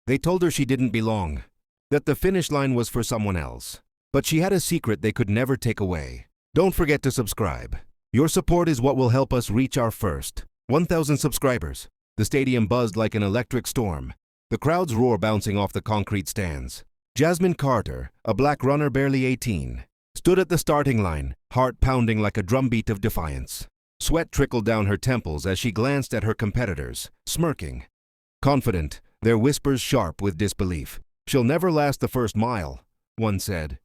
They told her she didn't belong, that the finish line was for someone else. But she had a secret they could never take away. Don't forget to subscribe. Your support is what will help us reach our first 1,000 subscribers. The stadium buzzed like an electric storm, the crowd's roar bouncing off the concrete stands. Jasmine Carter, a black runner barely 18, stood at the starting line, heart pounding like a drumbeat of defiance. Sweat trickled down her temples as she glanced at her competitors, smirking. Confident, their whispers sharp with disbelief. "She'll never last the first mile," one said.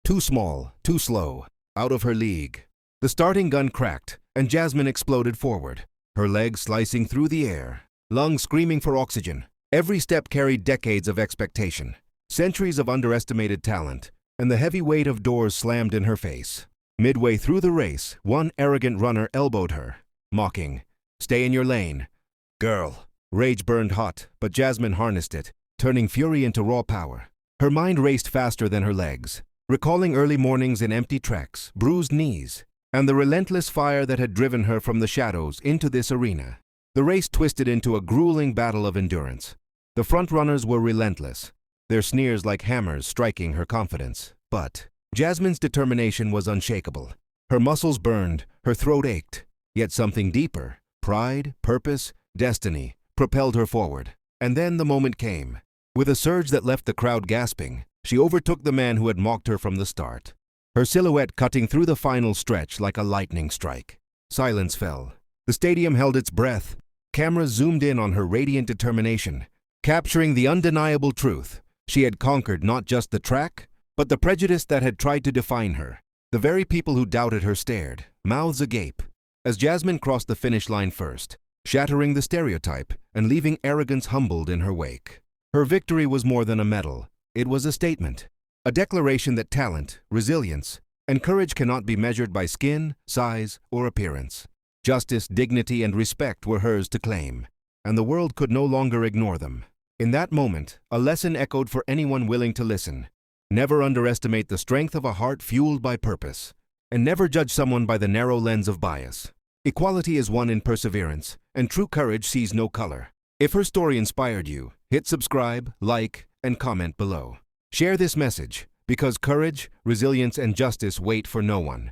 "Too small, too slow, out of her league." The starting gun cracked, and Jasmine exploded forward, her legs slicing through the air, lungs screaming for oxygen. Every step carried decades of expectation, centuries of underestimated talent, and the heavy weight of doors slammed in her face. Midway through the race, one arrogant runner elbowed her, mocking, "Stay in your lane, girl." Rage burned hot, but Jasmine harnessed it, turning fury into raw power. Her mind raced faster than her legs, recalling early mornings in empty treks, bruised knees, and the relentless fire that had driven her from the shadows into this arena. The race twisted into a grueling battle of endurance. The front-runners were relentless, their sneers like hammers striking her confidence. But Jasmine's determination was unshakable. Her muscles burned, her throat ached, yet something deeper, pride, purpose, destiny, propelled her forward. And then the moment came. With a surge that left the crowd gasping, she overtook the man who had mocked her from the start, her silhouette cutting through the final stretch like a lightning strike. Silence fell. The stadium held its breath. Cameras zoomed in on her radiant determination, capturing the undeniable truth. She had conquered not just the track, but the prejudice that had tried to define her. The very people who doubted her stared, mouths agape, as Jasmine crossed the finish line first, shattering the stereotype and leaving arrogance humbled in her wake. Her victory was more than a medal. It was a statement, a declaration that talent, resilience, and courage cannot be measured by skin, size, or appearance. Justice, dignity, and respect were hers to claim, and the world could no longer ignore them. In that moment, a lesson echoed for anyone willing to listen. Never underestimate the strength of a heart fueled by purpose, and never judge someone by the narrow lens of bias. Equality is won in perseverance, and true courage sees no color. If her story inspired you, hit subscribe, like, and comment below. Share this message, because courage, resilience, and justice wait for no one.